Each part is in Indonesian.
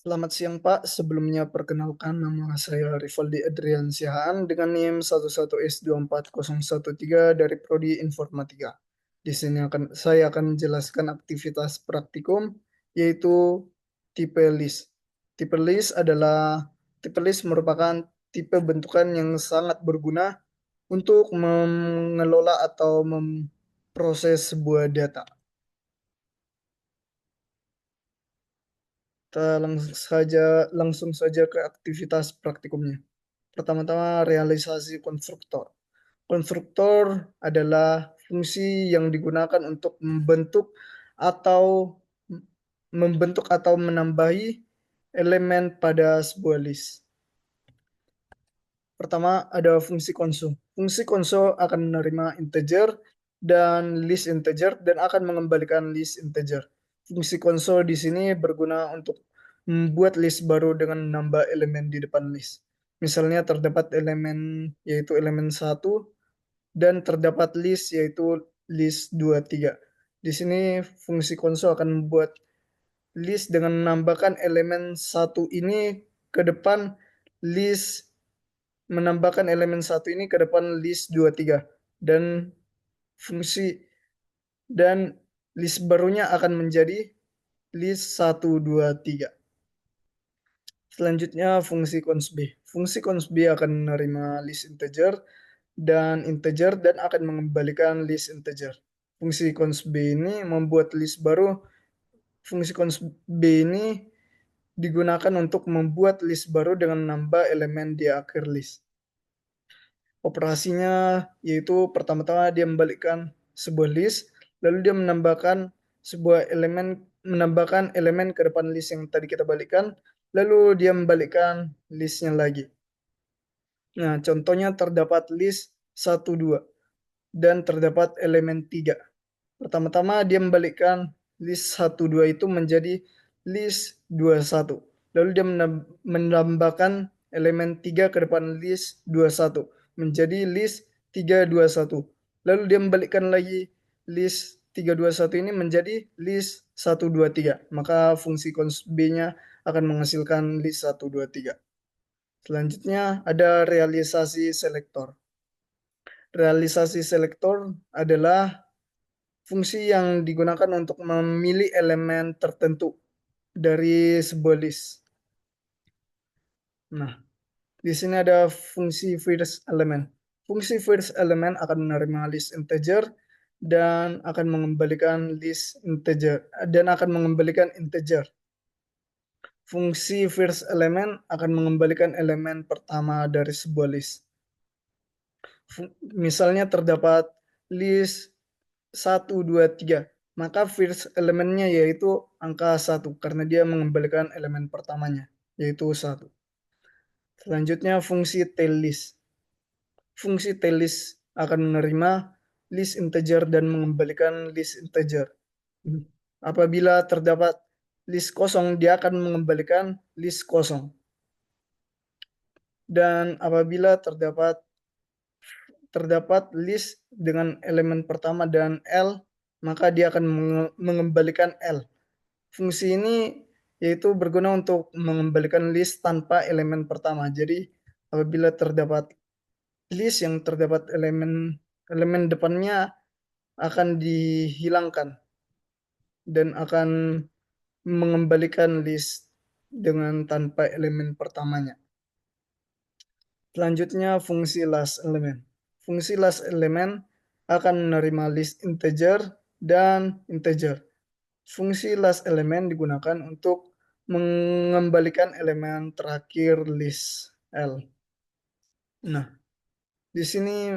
Selamat siang Pak, sebelumnya perkenalkan nama saya Rivaldi Adrian Sihaan dengan NIM 11S24013 dari Prodi Informatika. Di sini saya akan menjelaskan aktivitas praktikum yaitu tipe list. Tipe list merupakan tipe bentukan yang sangat berguna untuk mengelola atau memproses sebuah data. Kita langsung saja ke aktivitas praktikumnya. Pertama-tama realisasi konstruktor. Konstruktor adalah fungsi yang digunakan untuk atau membentuk atau menambahi elemen pada sebuah list. Pertama ada fungsi konsol. Fungsi konsol akan menerima integer dan list integer dan akan mengembalikan list integer. Fungsi konsol di sini berguna untuk membuat list baru dengan menambah elemen di depan list. Misalnya terdapat elemen yaitu elemen 1 dan terdapat list yaitu list 2, 3. Di sini fungsi konsol akan membuat list dengan menambahkan elemen 1 ini ke depan list menambahkan elemen 1 ini ke depan list 2, 3 dan fungsi dan list barunya akan menjadi list 1, 2, 3. Selanjutnya fungsi cons B. Fungsi cons B akan menerima list integer dan akan mengembalikan list integer. Fungsi cons B ini membuat list baru. Fungsi cons B ini digunakan untuk membuat list baru dengan menambah elemen di akhir list. Operasinya yaitu pertama-tama dia membalikkan sebuah list, lalu dia menambahkan elemen ke depan list yang tadi kita balikkan, lalu dia membalikkan listnya lagi. Nah, contohnya terdapat list 1, 2 dan terdapat elemen 3. Pertama-tama dia membalikkan list 1, 2 itu menjadi list 2, 1. Lalu dia menambahkan elemen 3 ke depan list 2, 1 menjadi list 3, 2, 1. Lalu dia membalikkan lagi list 3, 2, 1 ini menjadi list 1, 2, 3. Maka fungsi cons B-nya akan menghasilkan list 1, 2, 3. Selanjutnya ada realisasi selektor. Realisasi selektor adalah fungsi yang digunakan untuk memilih elemen tertentu dari sebuah list. Nah, di sini ada fungsi first element. Fungsi first element akan menerima list integer dan akan mengembalikan integer. Fungsi first element akan mengembalikan elemen pertama dari sebuah list. Misalnya terdapat list 1, 2, 3. Maka first elemennya yaitu angka 1 karena dia mengembalikan elemen pertamanya yaitu 1. Selanjutnya fungsi tail list. Fungsi tail list akan menerima list integer dan mengembalikan list integer. Apabila terdapat list kosong, dia akan mengembalikan list kosong. Dan apabila terdapat list dengan elemen pertama dan L, maka dia akan mengembalikan L. Fungsi ini yaitu berguna untuk mengembalikan list tanpa elemen pertama. Jadi apabila terdapat list yang terdapat elemen depannya akan dihilangkan dan akan mengembalikan list dengan tanpa elemen pertamanya. Selanjutnya fungsi last element. Fungsi last element akan menerima list integer dan integer. Fungsi last element digunakan untuk mengembalikan elemen terakhir list L. Nah, di sini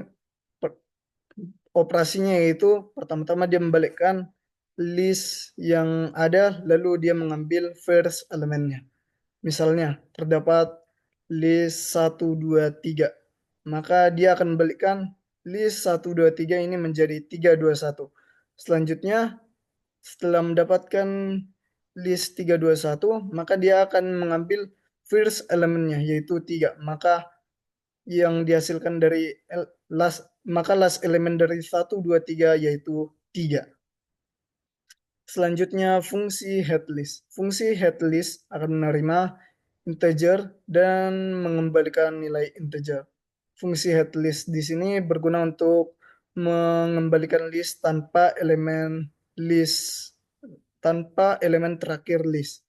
operasinya yaitu pertama-tama dia membalikkan list yang ada lalu dia mengambil first elemennya. Misalnya terdapat list 1, 2, 3. Maka dia akan membalikkan list 1, 2, 3 ini menjadi 3, 2, 1. Selanjutnya setelah mendapatkan list 3, 2, 1, maka dia akan mengambil first elemennya yaitu 3. Maka yang dihasilkan dari last elemen dari 1, 2, 3 yaitu 3. Selanjutnya fungsi headlist. Fungsi headlist akan menerima integer dan mengembalikan nilai integer. Fungsi headlist di sini berguna untuk mengembalikan list tanpa elemen terakhir list.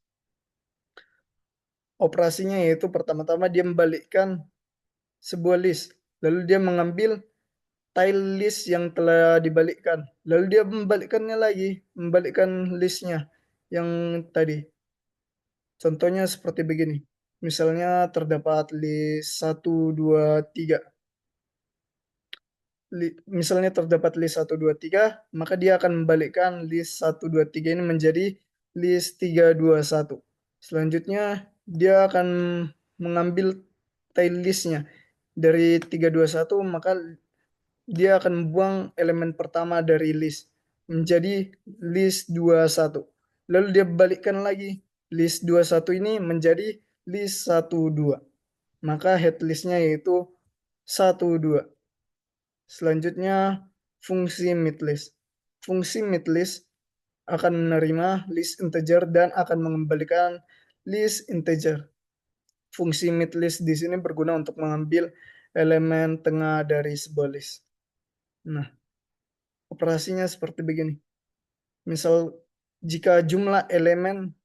Operasinya yaitu pertama-tama dia membalikkan sebuah list, lalu dia mengambil tile list yang telah dibalikkan, lalu dia membalikkan listnya yang tadi. Contohnya seperti begini. Misalnya terdapat list 1, 2, 3. Misalnya terdapat list 1, 2, 3, maka dia akan membalikkan list 1, 2, 3 ini menjadi list 3, 2, 1. Selanjutnya dia akan mengambil tail listnya dari 3, 2, 1, maka dia akan membuang elemen pertama dari list menjadi list 2, 1. Lalu dia balikkan lagi list 2, 1 ini menjadi list 1, 2. Maka head listnya yaitu 1, 2. Selanjutnya fungsi midlist. Fungsi midlist akan menerima list integer dan akan mengembalikan list integer. Fungsi midlist di sini berguna untuk mengambil elemen tengah dari sebuah list. Nah, operasinya seperti begini. Misal jika jumlah elemen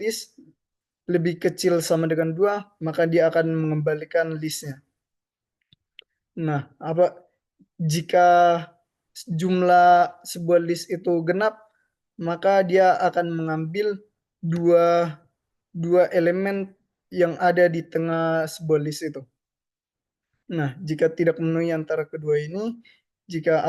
list lebih kecil sama dengan 2, maka dia akan mengembalikan listnya. Nah, jika jumlah sebuah list itu genap, maka dia akan mengambil dua, dua elemen yang ada di tengah sebuah list itu. Nah, jika tidak memenuhi antara kedua ini, jika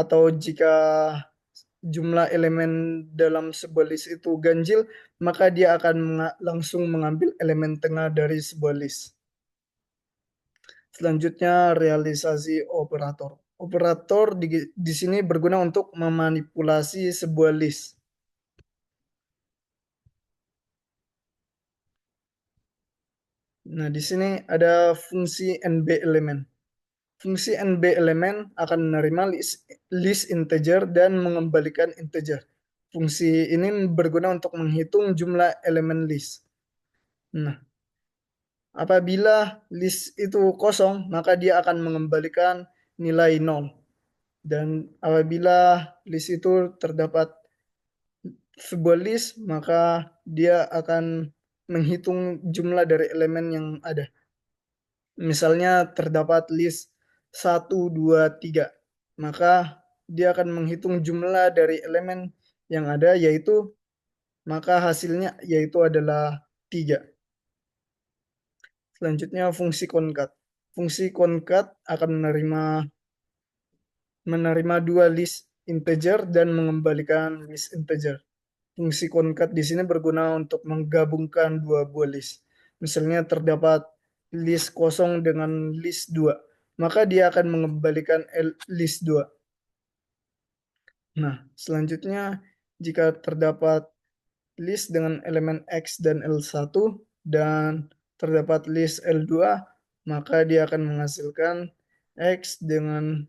jumlah elemen dalam sebuah list itu ganjil, maka dia akan langsung mengambil elemen tengah dari sebuah list. Selanjutnya realisasi operator. Operator di sini berguna untuk memanipulasi sebuah list. Nah, di sini ada fungsi NB elemen. Fungsi NB elemen akan menerima list integer dan mengembalikan integer. Fungsi ini berguna untuk menghitung jumlah elemen list. Nah, apabila list itu kosong, maka dia akan mengembalikan nilai 0. Dan apabila list itu terdapat sebuah list, maka dia akan menghitung jumlah dari elemen yang ada. Misalnya terdapat list 1, 2, 3, maka dia akan menghitung jumlah dari elemen yang ada, maka hasilnya yaitu adalah 3. Selanjutnya fungsi concat. Fungsi concat akan menerima dua list integer dan mengembalikan list integer. Fungsi concat di sini berguna untuk menggabungkan dua buah list. Misalnya terdapat list kosong dengan list 2, maka dia akan mengembalikan list 2. Nah, selanjutnya jika terdapat list dengan elemen X dan L1 dan terdapat list L2, maka dia akan menghasilkan X dengan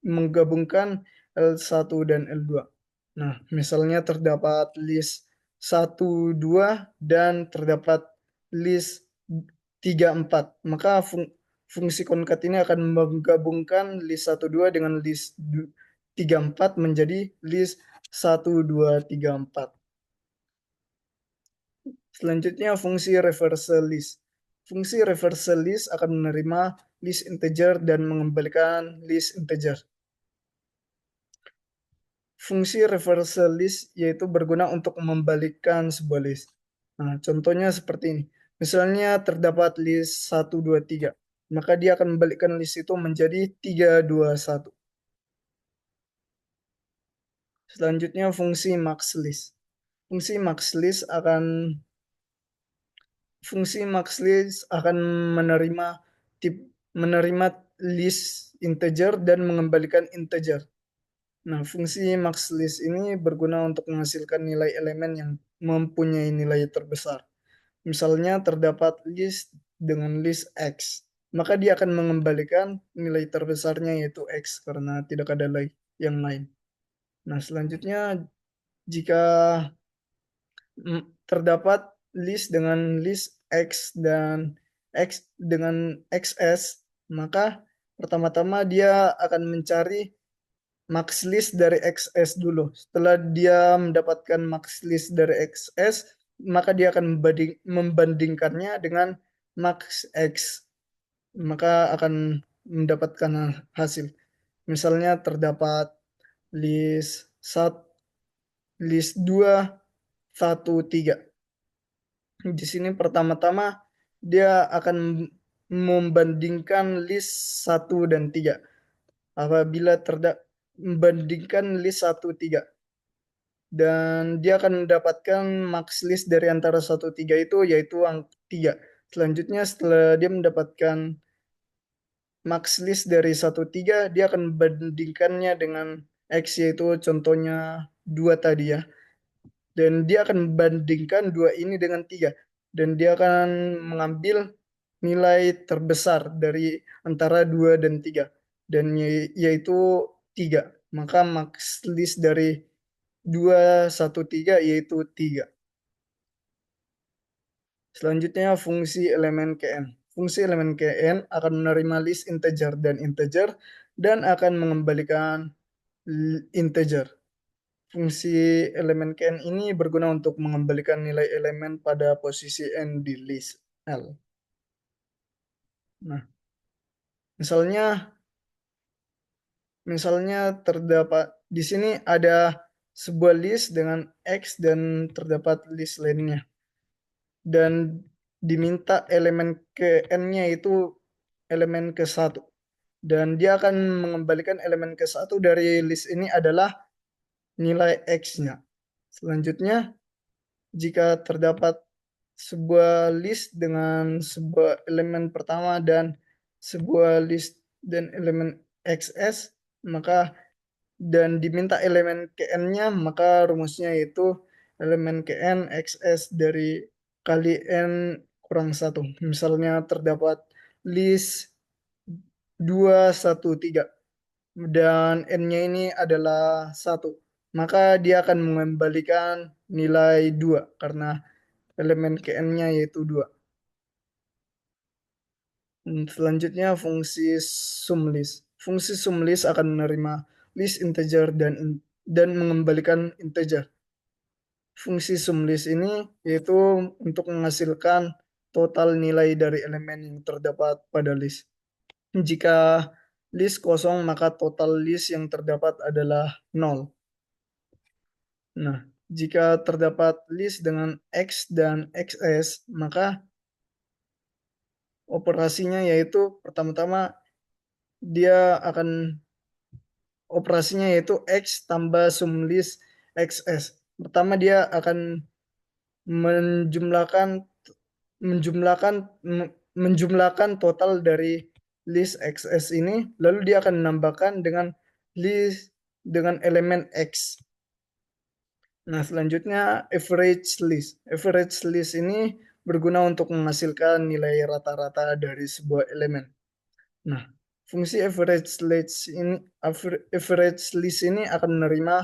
menggabungkan L1 dan L2. Nah, misalnya terdapat list 1, 2 dan terdapat list 3, 4. Maka fungsi concat ini akan menggabungkan list 1, 2 dengan list 3, 4 menjadi list 1, 2, 3, 4. Selanjutnya fungsi reversal list. Fungsi reversal list akan menerima list integer dan mengembalikan list integer. Fungsi reversal list yaitu berguna untuk membalikkan sebuah list. Nah, contohnya seperti ini. Misalnya terdapat list 1, 2, 3. Maka dia akan membalikkan list itu menjadi 3, 2, 1. Selanjutnya fungsi max list. Fungsi max list akan menerima list integer dan mengembalikan integer. Nah, fungsi max list ini berguna untuk menghasilkan nilai elemen yang mempunyai nilai terbesar. Misalnya terdapat list dengan list X, maka dia akan mengembalikan nilai terbesarnya yaitu X karena tidak ada lagi yang lain. Nah, selanjutnya jika terdapat list dengan list X dan X dengan XS, maka pertama-tama dia akan mencari max list dari XS dulu. Setelah dia mendapatkan max list dari XS, maka dia akan membandingkannya dengan max X. Maka akan mendapatkan hasil. Misalnya terdapat list 1, list 2, 1, 3. Di sini pertama-tama dia akan membandingkan list 1 dan 3. Apabila membandingkan list 1, 3. Dan dia akan mendapatkan max list dari antara 1, 3 itu yaitu angka 3. Selanjutnya setelah dia mendapatkan max list dari 1, 3, dia akan membandingkannya dengan X yaitu contohnya 2 tadi ya. Dan dia akan membandingkan 2 ini dengan 3. Dan dia akan mengambil nilai terbesar dari antara 2 dan 3. Dan yaitu 3. Maka max list dari 2, 1, 3 yaitu 3. Selanjutnya fungsi elemen Kn. Fungsi elemen Kn akan menerima list integer dan akan mengembalikan integer. Fungsi elemen Kn ini berguna untuk mengembalikan nilai elemen pada posisi n di list L. Nah, misalnya terdapat di sini ada sebuah list dengan X dan terdapat list lainnya. Dan diminta elemen ke n-nya itu elemen ke-1. Dan dia akan mengembalikan elemen ke-1 dari list ini adalah nilai X-nya. Selanjutnya, jika terdapat sebuah list dengan sebuah elemen pertama dan sebuah list dan elemen XS, maka dan diminta elemen Kn-nya, maka rumusnya itu elemen Kn XS dari kali N kurang 1. Misalnya terdapat list 2, 1, 3 dan N-nya ini adalah 1. Maka dia akan mengembalikan nilai 2 karena elemen Kn-nya yaitu 2. Selanjutnya fungsi sumlist. Fungsi sumlist akan menerima list integer dan mengembalikan integer. Fungsi sumlist ini yaitu untuk menghasilkan total nilai dari elemen yang terdapat pada list. Jika list kosong, maka total list yang terdapat adalah 0. Nah, jika terdapat list dengan X dan XS, maka operasinya yaitu pertama-tama dia akan operasinya yaitu X tambah sumlist XS. Pertama dia akan menjumlahkan menjumlahkan menjumlahkan total dari list XS ini, lalu dia akan menambahkan dengan list dengan elemen X. Nah, selanjutnya average list. Average list ini berguna untuk menghasilkan nilai rata-rata dari sebuah elemen. Nah, fungsi average list ini akan menerima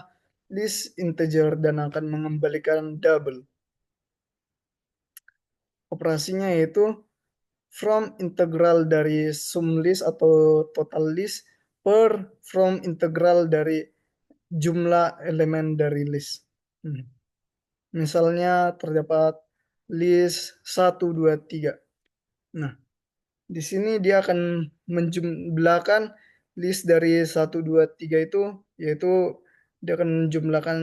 list integer dan akan mengembalikan double. Operasinya yaitu from integral dari sum list atau total list per from integral dari jumlah elemen dari list. Misalnya terdapat list 1, 2, 3. Nah, di sini dia akan menjumlahkan list dari 1, 2, 3 itu, yaitu dia akan menjumlahkan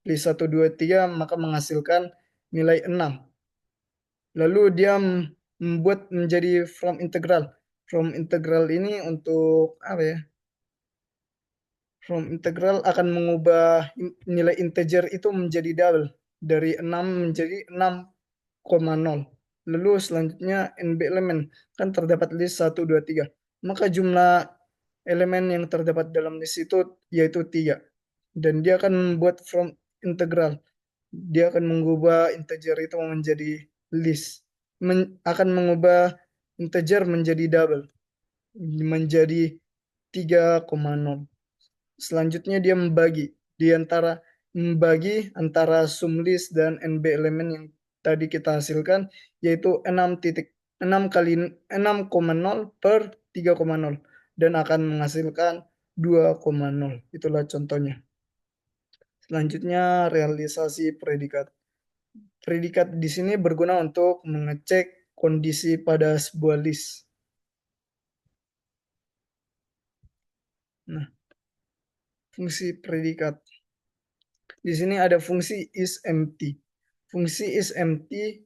list 1, 2, 3, maka menghasilkan nilai 6. Lalu dia membuat menjadi from integral. From integral ini untuk apa ya? From integral akan mengubah nilai integer itu menjadi double. Dari 6 menjadi 6,0. Lalu selanjutnya NB elemen. Kan terdapat list 1, 2, 3. Maka jumlah elemen yang terdapat dalam list itu yaitu 3. Dan dia akan membuat from integral. Dia akan mengubah integer itu menjadi list. Akan mengubah integer menjadi double. Menjadi 3,0. Selanjutnya dia membagi di antara membagi antara sum list dan NB elemen yang tadi kita hasilkan, yaitu 6 kali 6,0 per 3,0 dan akan menghasilkan 2,0. Itulah contohnya. Selanjutnya realisasi predikat. Predikat di sini berguna untuk mengecek kondisi pada sebuah list. Nah, fungsi predikat. Di sini ada fungsi isEmpty. Fungsi isEmpty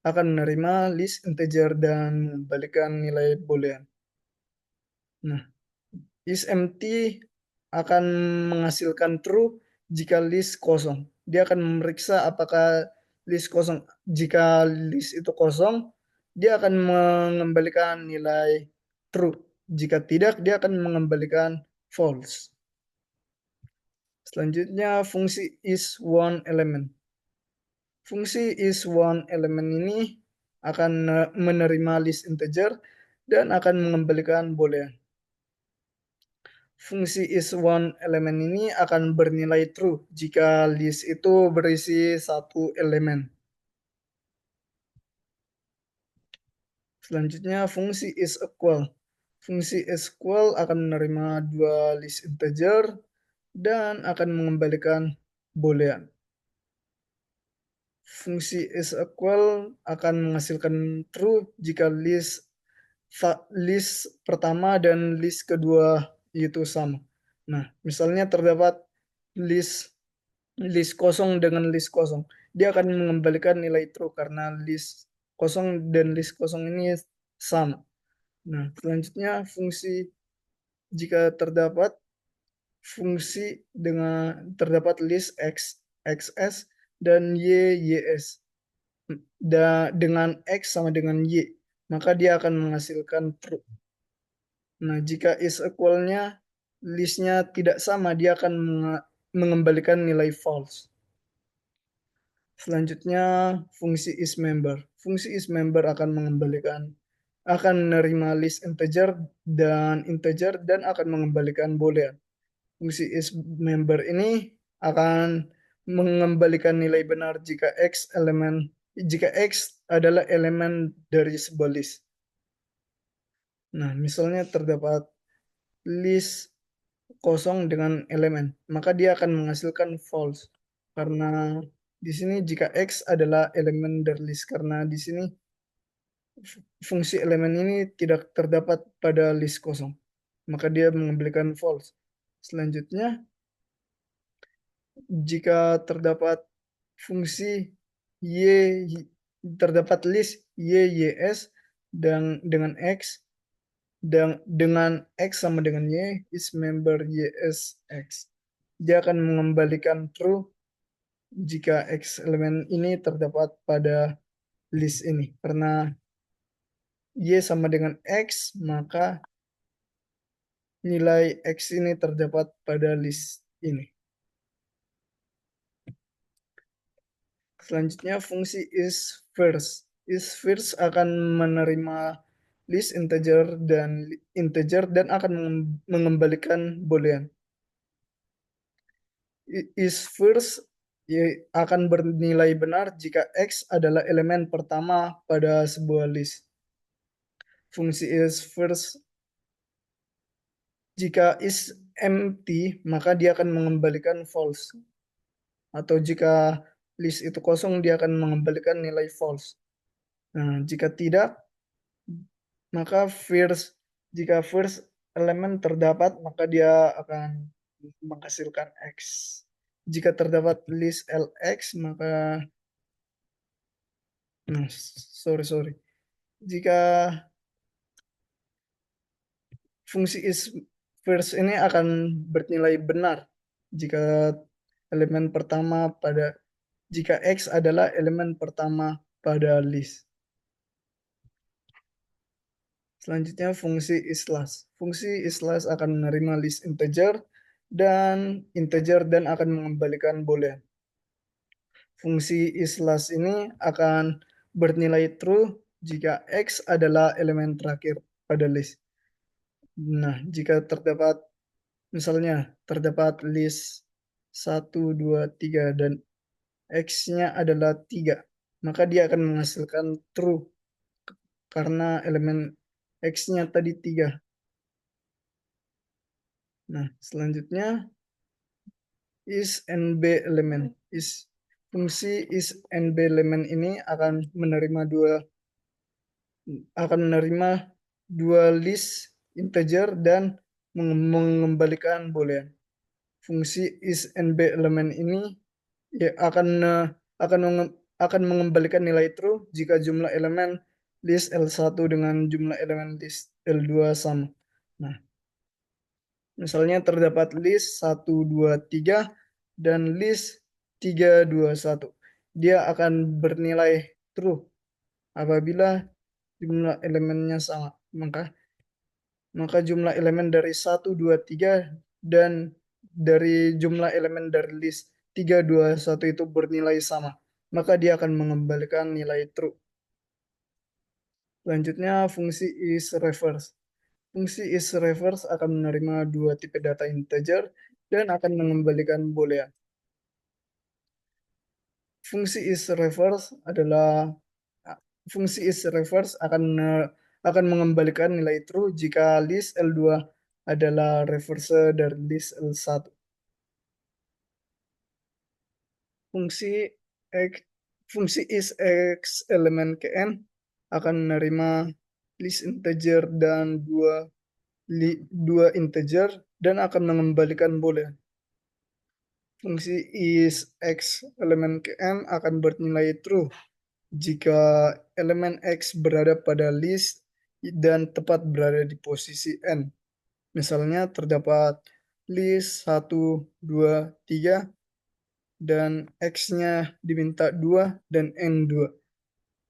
akan menerima list integer dan membalikan nilai boolean. Nah, isEmpty akan menghasilkan true jika list kosong. Dia akan memeriksa apakah list kosong. Jika list itu kosong, dia akan mengembalikan nilai true. Jika tidak, dia akan mengembalikan false. Selanjutnya fungsi isOneElement. Fungsi isOneElement ini akan menerima list integer dan akan mengembalikan boolean. Fungsi isOneElement ini akan bernilai true jika list itu berisi satu elemen. Selanjutnya fungsi isEqual. Fungsi isEqual akan menerima dua list integer dan akan mengembalikan boolean. Fungsi isEqual akan menghasilkan true jika list pertama dan list kedua itu sama. Nah, misalnya terdapat list kosong dengan list kosong. Dia akan mengembalikan nilai true karena list kosong dan list kosong ini sama. Nah, selanjutnya fungsi jika terdapat fungsi dengan terdapat list x, xs dan ys dengan x sama dengan y, maka dia akan menghasilkan true. Nah, jika is equal-nya listnya tidak sama, dia akan mengembalikan nilai false. Selanjutnya, fungsi isMember. Fungsi isMember akan menerima list integer dan akan mengembalikan boolean. Fungsi isMember ini akan mengembalikan nilai benar jika X adalah elemen dari sebuah list. Nah, misalnya terdapat list kosong dengan elemen, maka dia akan menghasilkan false. Karena di sini jika X adalah elemen dari list, karena di sini fungsi elemen ini tidak terdapat pada list kosong, maka dia mengembalikan false. Selanjutnya, jika terdapat fungsi y terdapat list ys dan dengan x dan dengan x sama dengan y isMember ysx, dia akan mengembalikan true jika x elemen ini terdapat pada list ini. Karena y sama dengan x, maka nilai x ini terdapat pada list ini. Selanjutnya fungsi isFirst. IsFirst akan menerima list integer dan akan mengembalikan boolean. IsFirst akan bernilai benar jika X adalah elemen pertama pada sebuah list. Fungsi isFirst jika is empty, maka dia akan mengembalikan false. Atau jika list itu kosong, dia akan mengembalikan nilai false. Nah, jika tidak, maka jika first elemen terdapat, maka dia akan menghasilkan X. Jika terdapat list LX, maka sorry. Jika fungsi is first ini akan bernilai benar jika jika X adalah elemen pertama pada list. Selanjutnya fungsi isLast. Fungsi isLast akan menerima list integer dan akan mengembalikan boolean. Fungsi isLast ini akan bernilai true jika X adalah elemen terakhir pada list. Nah, jika misalnya terdapat list 1, 2, 3 dan X-nya adalah 3, maka dia akan menghasilkan true karena elemen X-nya tadi 3. Nah, selanjutnya is NB elemen. Fungsi is NB elemen ini akan menerima dua list integer dan mengembalikan boolean. Fungsi is NB elemen ini ya akan akan mengembalikan nilai true jika jumlah elemen list L1 dengan jumlah elemen list L2 sama. Nah, misalnya terdapat list 1, 2, 3 dan list 3, 2, 1. Dia akan bernilai true apabila jumlah elemennya sama. Maka jumlah elemen dari 1, 2, 3 dan dari jumlah elemen dari list 3, 2, 1 itu bernilai sama. Maka dia akan mengembalikan nilai true. Selanjutnya fungsi is reverse. Fungsi is reverse akan menerima dua tipe data integer dan akan mengembalikan boolean. Fungsi is reverse adalah fungsi is reverse akan mengembalikan nilai true jika list L2 adalah reverse dari list L1. Fungsi x fungsi is x elemen kn akan menerima list integer dan dua integer dan akan mengembalikan boolean. Fungsi is x elemen kn akan bernilai true jika elemen x berada pada list dan tepat berada di posisi n. Misalnya terdapat list 1, 2, 3 dan x-nya diminta 2 dan n 2.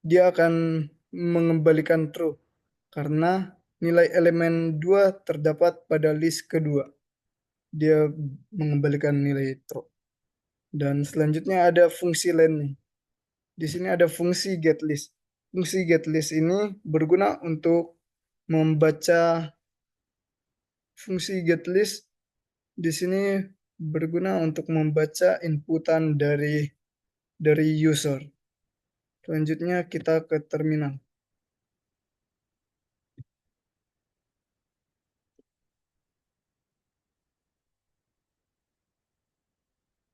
Dia akan mengembalikan true karena nilai elemen 2 terdapat pada list kedua. Dia mengembalikan nilai true. Dan selanjutnya ada fungsi len nih. Di sini ada fungsi getList. Fungsi getList ini berguna untuk membaca fungsi getList di sini berguna untuk membaca inputan dari user. Selanjutnya kita ke terminal.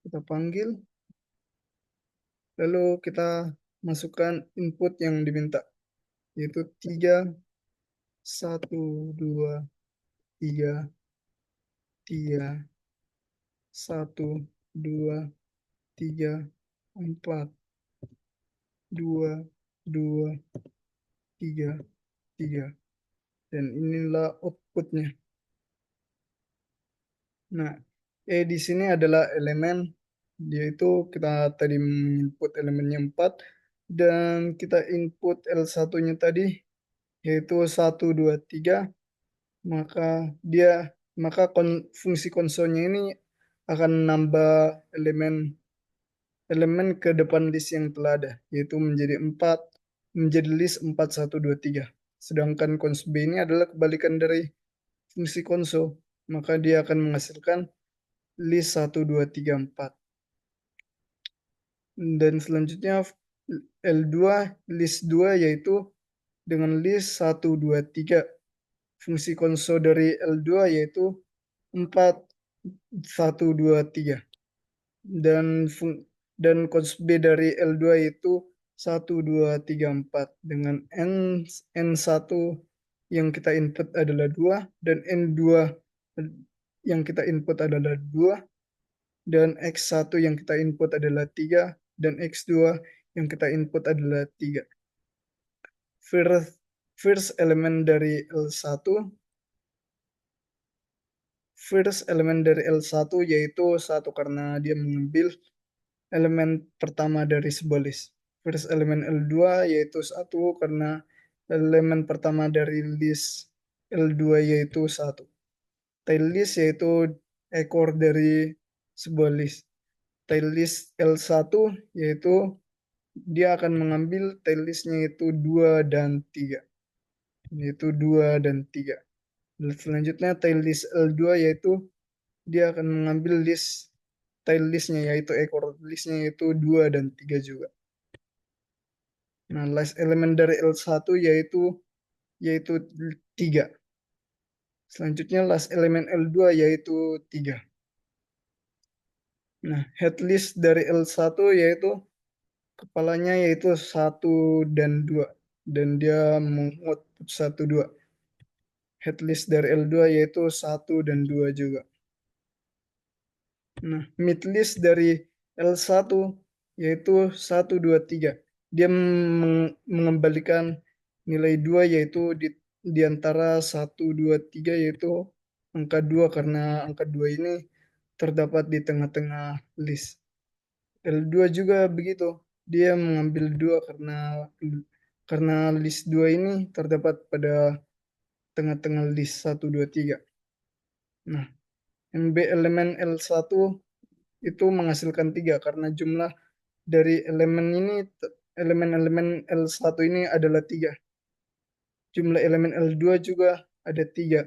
Kita panggil, lalu kita masukkan input yang diminta, yaitu 3, 1, 2, 3, 3, 1, 2, 3, 4, 2, 2, 3, 3. Dan inilah outputnya. Nah, di sini adalah elemen, yaitu kita tadi input elemennya 4, dan kita input L1-nya tadi, yaitu 1, 2, 3, maka fungsi konsolnya ini akan nambah elemen ke depan list yang telah ada, yaitu menjadi list 4, 1, 2, 3. Sedangkan cons B ini adalah kebalikan dari fungsi konsol, maka dia akan menghasilkan list 1, 2, 3, 4. Dan selanjutnya L2 list 2 yaitu dengan list 1, 2, 3. Fungsi konsol dari L2 yaitu 4, 1, 2, 3. Dan cons B dari L2 yaitu 1, 2, 3, 4. Dengan N1 yang kita input adalah 2 dan N2 yang kita input adalah 2 dan X1 yang kita input adalah 3 dan X2 yang kita input adalah 3. First elemen dari L1 yaitu 1 karena dia mengambil elemen pertama dari sebuah list. First elemen L2 yaitu 1 karena elemen pertama dari list L2 yaitu 1. Tail list yaitu ekor dari sebuah list. Tail list L1 yaitu dia akan mengambil tail listnya itu 2 dan 3. Yaitu 2 dan 3. Dan selanjutnya tail list L2 yaitu dia akan mengambil list tail listnya, yaitu ekor listnya yaitu 2 dan 3 juga. Nah, last elemen dari L1 yaitu 3. Selanjutnya last elemen L2 yaitu 3. Nah, head list dari L1 yaitu kepalanya yaitu 1 dan 2. Dan dia mengoutput 1, 2. Head list dari L2 yaitu 1 dan 2 juga. Nah, mid list dari L1 yaitu 1, 2, 3. Dia mengembalikan nilai 2 yaitu di antara 1, 2, 3 yaitu angka 2 karena angka 2 ini terdapat di tengah-tengah list. L2 juga begitu. Dia mengambil 2 karena list 2 ini terdapat pada tengah-tengah list 1, 2, 3. Nah, MB elemen L1 itu menghasilkan 3 karena jumlah dari elemen-elemen L1 ini adalah 3. Jumlah elemen L2 juga ada 3.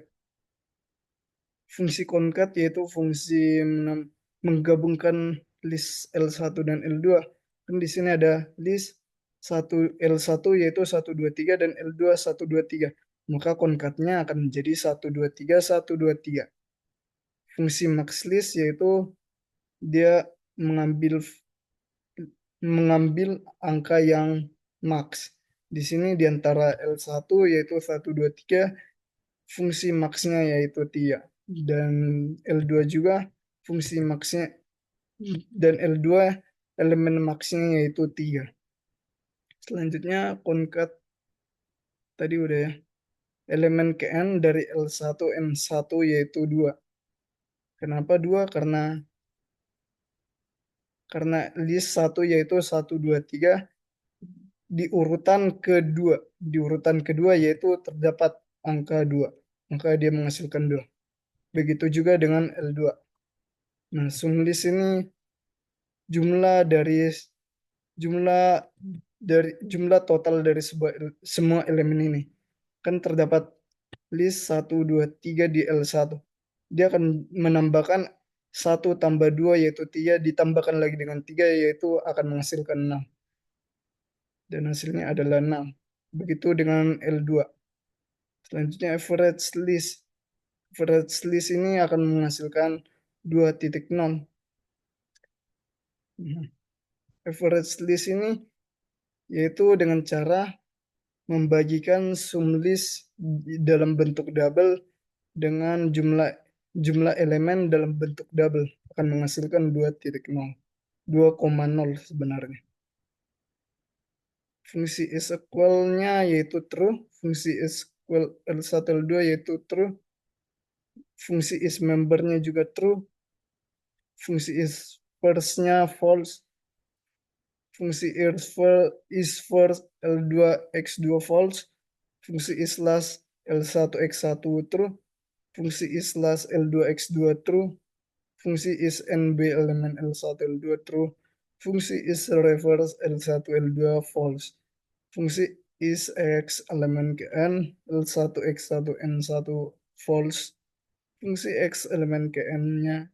Fungsi concat yaitu fungsi menggabungkan list L1 dan L2. Dan di sini ada list L1 yaitu 1, 2, 3 dan L2 1, 2, 3. Maka concatnya akan menjadi 1, 2, 3, 1, 2, 3. Fungsi max list yaitu dia mengambil mengambil angka yang max. Di sini di antara L1 yaitu 1, 2, 3, fungsi maxnya yaitu 3. Dan L2 juga fungsi maxnya, dan L2 elemen maxnya yaitu 3. Selanjutnya concat tadi udah ya. Elemen Kn dari L1 N1 yaitu 2. Kenapa 2? Karena list 1 yaitu 1, 2, 3 di urutan kedua. Di urutan kedua yaitu terdapat angka 2. Maka dia menghasilkan 2. Begitu juga dengan L2. Nah, sum list ini jumlah dari jumlah jumlah total dari semua elemen ini. Kan terdapat list 1, 2, 3 di L1. Dia akan menambahkan 1 tambah 2 yaitu 3, ditambahkan lagi dengan 3 yaitu akan menghasilkan 6. Dan hasilnya adalah 6. Begitu dengan L2. Selanjutnya average list. Average list ini akan menghasilkan 2.0. Average list ini yaitu dengan cara membagikan sum list dalam bentuk double dengan jumlah elemen dalam bentuk double akan menghasilkan 2.0. 2,0 sebenarnya. Fungsi is equal-nya yaitu true, fungsi is equal L1 L2 yaitu true, fungsi is member-nya juga true, fungsi is first-nya false, fungsi is first L2 X2 false, fungsi is last L1 X1 true, fungsi is last L2 X2 true, fungsi is NB elemen L1 L2 true, fungsi is reverse L1 L2 false, fungsi is X elemen Kn L1 X1 N1 false, fungsi X elemen Kn-nya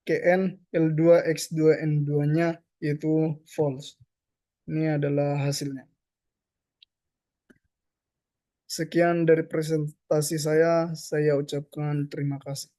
Kn L2 X2 N2-nya itu false. Ini adalah hasilnya. Sekian dari presentasi saya ucapkan terima kasih.